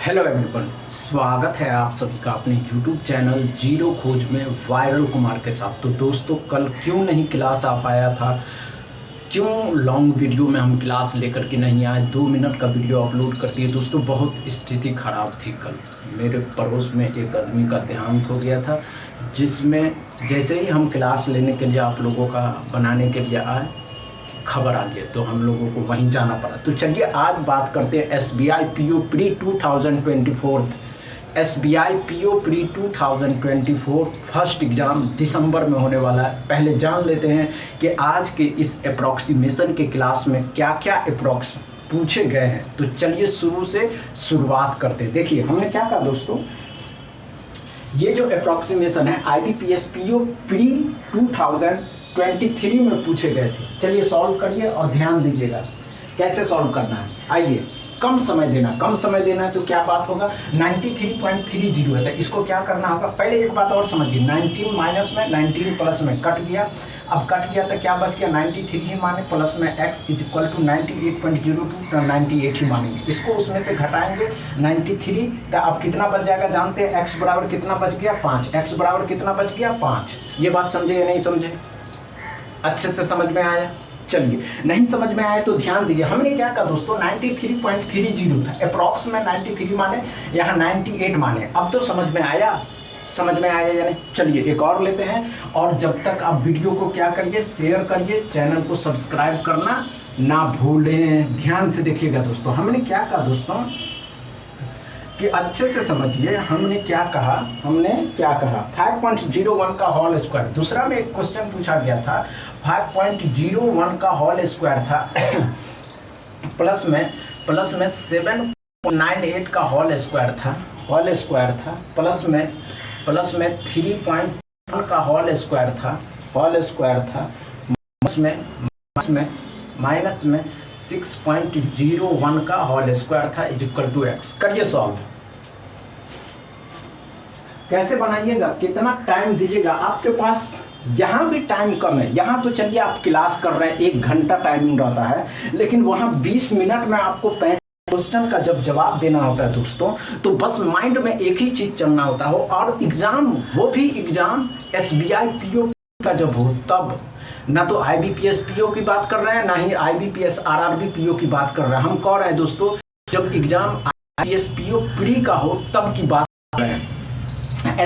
Hello everyone, स्वागत है आप सभी का अपने यूट्यूब चैनल जीरो खोज में वायरल कुमार के साथ। तो दोस्तों, कल क्यों नहीं क्लास आ पाया था, क्यों लॉन्ग वीडियो में हम क्लास लेकर के नहीं आए, 2 मिनट का वीडियो अपलोड करती है। दोस्तों, बहुत स्थिति ख़राब थी। कल मेरे पड़ोस में एक आदमी का देहांत हो गया था, जिसमें जैसे ही हम क्लास लेने के लिए आप लोगों का बनाने के लिए आए, खबर आ गई तो हम लोगों को वहीं जाना पड़ा। तो चलिए आज बात करते हैं SBI PO pre 2024। SBI PO pre 2024 first exam दिसंबर में होने वाला है। पहले जान लेते हैं कि आज के इस अप्रॉक्सीमेशन के क्लास में क्या क्या अप्रॉक्स पूछे गए हैं। तो चलिए शुरू से शुरुआत करते हैं। देखिए हमने क्या कहा दोस्तों, ये जो अप्रॉक्सीमेशन है IBPS PO प्री 2023 में पूछे गए थे। चलिए सॉल्व करिए और ध्यान दीजिएगा कैसे सॉल्व करना है। आइए, कम समय देना है तो क्या बात होगा, 93.30 है। तो इसको क्या करना होगा, पहले एक बात और समझिए, 19 माइनस में 19 प्लस में कट गया। अब कट गया तो क्या बच गया, 93 ही माने, प्लस में x इक्वल टू 98.02, 98 ही मानेंगे। इसको उसमें से घटाएंगे 93, तो अब कितना बच जाएगा जानते हैं, x बराबर कितना बच गया 5, x बराबर कितना बच गया 5। ये बात समझे या नहीं समझे, अच्छे से समझ में आया। चलिए, नहीं समझ में आया तो ध्यान दीजिए, हमने क्या कहा दोस्तों, 93.30 था, अप्रॉक्स में 93 माने, यहाँ 98 माने। अब तो समझ में आया या नहीं। चलिए एक और लेते हैं, और जब तक आप वीडियो को क्या करिए, शेयर करिए, चैनल को सब्सक्राइब करना ना भूलें। ध्यान से देखिएगा दोस्तों, हमने क्या कहा दोस्तों कि अच्छे से समझिए, हमने क्या कहा 5.01 का होल स्क्वायर। दूसरा में एक क्वेश्चन पूछा गया था, 5.01 का होल स्क्वायर था प्लस में 7.98 का होल स्क्वायर था, प्लस में 3.1 का होल स्क्वायर था, माइनस में 6.01 का होल स्क्वायर था इक्वल टू x। करिए सॉल्व, कैसे बनाइएगा, कितना टाइम दीजिएगा आपके पास। यहाँ भी टाइम कम है, यहाँ तो चलिए आप क्लास कर रहे हैं 1 घंटा टाइमिंग रहता है, लेकिन वहाँ 20 मिनट में आपको क्वेश्चन का जब जवाब देना होता है दोस्तों, तो बस माइंड में एक ही चीज चलना होता हो। और एग्जाम, वो भी एग्जाम SBI PO का जब हो तब, ना तो IBPS PO की बात कर रहे हैं, ना ही IBPS RRB PO की बात कर रहे हैं। हम कह रहे हैं दोस्तों, जब एग्जाम IBPS PO प्री का हो तब की बात कर रहे हैं,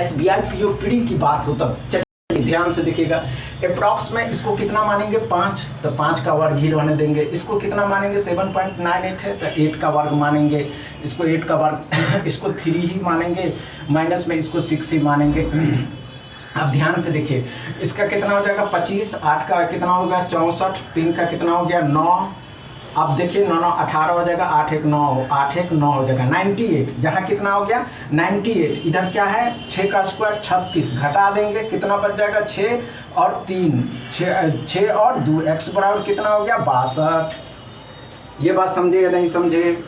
SBI PO प्री की बात हो तब। चलिए ध्यान से देखिएगा, अप्रॉक्स में इसको कितना मानेंगे 5, तो 5 का वर्ग ही रहने देंगे। इसको कितना मानेंगे, 7.98 है तो 8 का वर्ग मानेंगे। इसको 8 का वर्ग इसको 3 ही मानेंगे, माइनस में इसको 6 ही मानेंगे। अब ध्यान से देखिए, इसका कितना हो जाएगा 25, 8 का कितना होगा 64, 3 का कितना हो गया 9। अब देखिए 9 9 18 हो जाएगा, 8 1 9 हो जाएगा 98। यहाँ कितना हो गया 98, इधर क्या है 6 का स्क्वायर 36, घटा देंगे कितना बच जाएगा 6 और 3, 6 और 2, x बराबर कितना हो गया 62। ये बात समझे या नहीं समझे,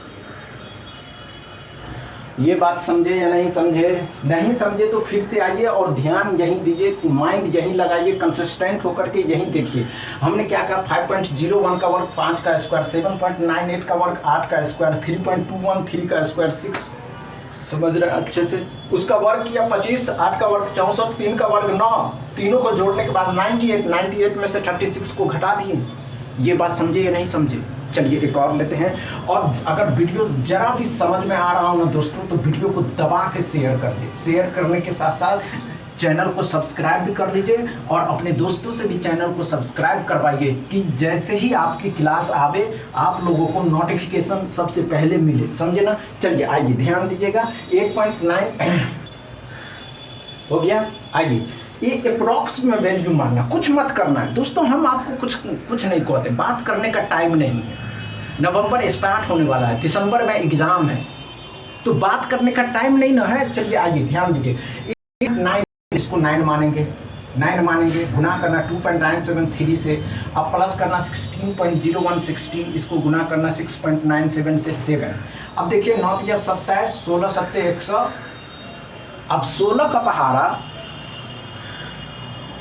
ये बात समझे या नहीं समझे। नहीं समझे तो फिर से आइए और ध्यान यहीं दीजिए, माइंड यहीं लगाइए, कंसिस्टेंट होकर के यहीं देखिए। हमने क्या कहा, 5.01 का वर्ग 5 का स्क्वायर, 7.98 का वर्ग 8 का स्क्वायर, 3.213 का स्क्वायर 6, समझ रहे अच्छे से। उसका वर्ग किया 25, 8 का वर्ग 64, 3 का वर्ग 9, तीनों को जोड़ने के बाद 98 में से 36 को घटा दिए। ये बात समझे या नहीं समझे। चलिए एक और लेते हैं, और अगर वीडियो जरा भी समझ में आ रहा हो ना दोस्तों, तो वीडियो को दबा के शेयर कर दीजिए। शेयर करने के साथ साथ चैनल को सब्सक्राइब भी कर लीजिए, और अपने दोस्तों से भी चैनल को सब्सक्राइब करवाइए कि जैसे ही आपकी क्लास आवे आप लोगों को नोटिफिकेशन सबसे पहले मिले, समझे ना। चलिए आइए ध्यान दीजिएगा, 8.9 हो गया। आइए, ये अप्रॉक्स में वैल्यू मानना, कुछ मत करना है दोस्तों। हम आपको कुछ नहीं कहते, बात करने का टाइम नहीं है। नवंबर स्टार्ट होने वाला है, दिसंबर में एग्जाम है, तो बात करने का टाइम नहीं ना है। चलिए आइए ध्यान दीजिए, 9 इसको 9 मानेंगे, गुना करना 2.973 से, अब प्लस करना 16.0116, इसको गुना करना 6.97 से 7। अब देखिए 9 या 27, 16 7 100। अब 16 का पहाड़ा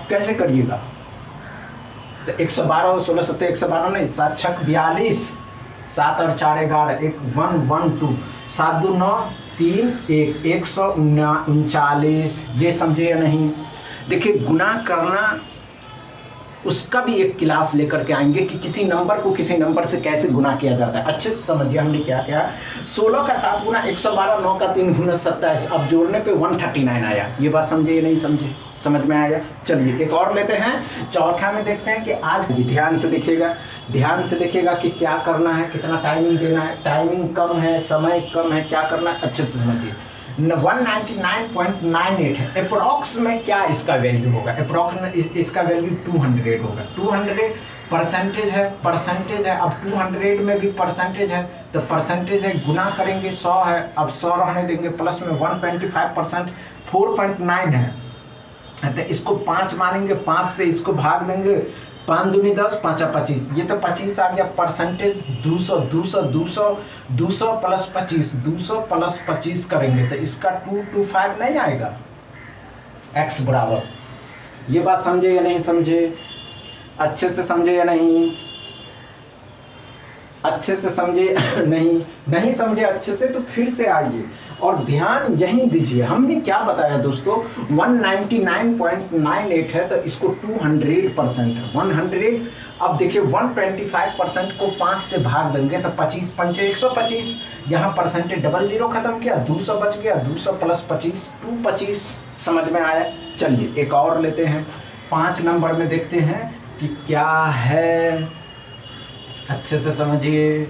कैसे करिएगा, तो 112, 16 7 112 नहीं, 7 6 42, 7 और 4 11, 1 1 1 2, 7 2 9, 139, ये समझे या नहीं। देखिए गुना करना उसका भी एक क्लास लेकर के आएंगे कि किसी नंबर को किसी नंबर से कैसे गुना किया जाता है। अच्छे से समझिए हमने क्या किया। 16 का 7 गुना 112, 9 का 3 गुना 27, अब जोड़ने पे 139 आया। ये बात समझे या नहीं समझे, समझ में आया। चलिए एक और लेते हैं, चौथा में देखते हैं कि आज ध्यान से देखिएगा, ध्यान से देखिएगा कि क्या करना है, कितना टाइमिंग देना है। टाइमिंग कम है, समय कम है, क्या करना है अच्छे से समझिए। 199.98 है, अप्रॉक्स में क्या इसका वैल्यू होगा। अप्रॉक्स में इसका वैल्यू 200 होगा। 200 परसेंटेज है, परसेंटेज है। अब 200 में भी परसेंटेज है तो परसेंटेज है, गुना करेंगे 100 है, अब 100 रहने देंगे, प्लस में 125%, 4.9 है तो इसको 5 मानेंगे, 5 से इसको भाग देंगे, 5 दूनी 10, 5 25, ये तो 25 आ गया। परसेंटेज 200 200 200 200 प्लस 25, 200 प्लस 25 करेंगे तो इसका 225 नहीं आएगा x बराबर। ये बात समझे या नहीं समझे, अच्छे से समझे या नहीं, अच्छे से समझे नहीं समझे अच्छे से तो फिर से आइए और ध्यान यहीं दीजिए। हमने क्या बताया दोस्तों, 199.98 है तो इसको 200%, 100। अब देखिए 125% को 5 से भाग देंगे तो 25 पंचे 125, यहाँ परसेंटेज डबल जीरो खत्म किया, 200 बच गया, 200 प्लस 25 225। समझ में आया। चलिए एक और लेते हैं, 5 नंबर में देखते हैं कि क्या है। अच्छे से समझिए,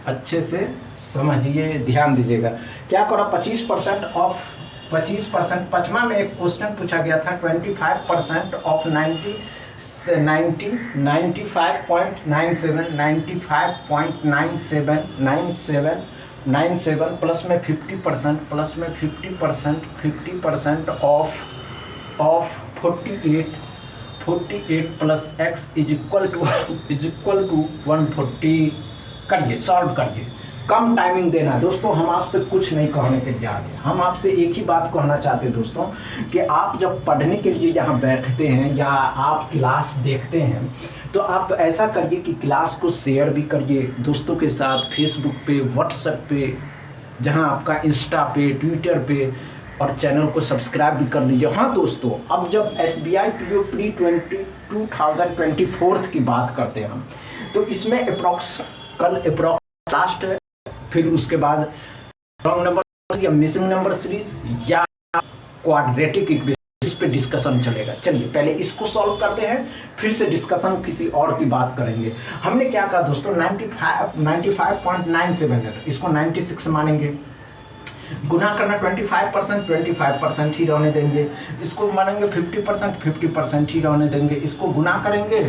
अच्छे से समझिए, ध्यान दीजिएगा। क्या करो 25% ऑफ 25%, 5वां में एक क्वेश्चन पूछा गया था 25% ऑफ 95.97 प्लस में 50%, प्लस में 50% of 48 plus x is equal to 140। करिए, सॉल्व करिए, कम टाइमिंग देना है दोस्तों। हम आपसे कुछ नहीं कहने के जा रहे, हम आपसे एक ही बात कहना चाहते हैं दोस्तों कि आप जब पढ़ने के लिए यहाँ बैठते हैं या आप क्लास देखते हैं तो आप ऐसा करिए कि क्लास को शेयर भी करिए दोस्तों के साथ, फेसबुक पे, व्हाट्सएप पे, जहाँ आपका इंस्टा पे, ट्विटर पे, और चैनल को सब्सक्राइब भी कर लीजिए। हाँ दोस्तों, अब जब SBI PO प्री 2024 की बात करते हैं हम, तो इसमें कल अप्रॉक्स लास्ट है, फिर उसके बाद रॉन्ग नंबर या मिसिंग नंबर सीरीज या क्वाड्रेटिक इक्वेशन पे डिस्कशन चलेगा। चलिए पहले इसको सॉल्व करते हैं, फिर से डिस्कशन किसी और की बात करेंगे। हमने क्या कहा दोस्तों, 95.97 है तो इसको 96 मानेंगे। गुना करना 25% ही रहने देंगे, इसको मानेंगे 50% ही रहने देंगे, इसको गुना करेंगे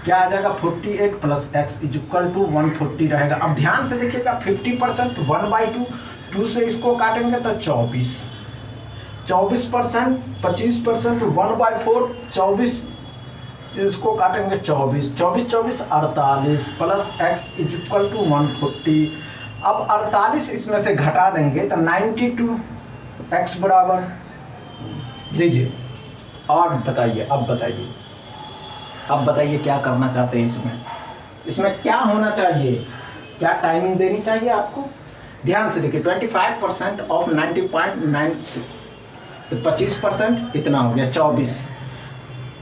क्या आ जाएगा 48 plus x is equal to 140 रहेगा। अब ध्यान से देखिएगा 50% 1/2, 2 से इसको काटेंगे तो 24%, 25% 1/4, 24 इसको काटेंगे 24 48 plus x is equal to 140। अब 48 इसमें से घटा देंगे तो 92 x बराबर लीजिए। और बताइए, अब बताइए क्या करना चाहते हैं इसमें क्या होना चाहिए, क्या टाइमिंग देनी चाहिए आपको। ध्यान से देखिए 25% ऑफ 90.96 तो 25% इतना हो गया 24,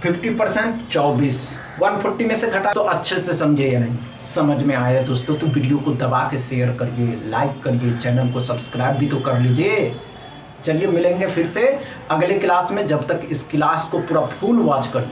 50% 24, 140 में से घटा। तो अच्छे से समझे या नहीं, समझ में आया दोस्तों तो वीडियो को दबा के शेयर करिए, लाइक करिए, चैनल को सब्सक्राइब भी तो कर लीजिए। चलिए मिलेंगे फिर से अगले क्लास में, जब तक इस क्लास को पूरा फुल वॉच करिए।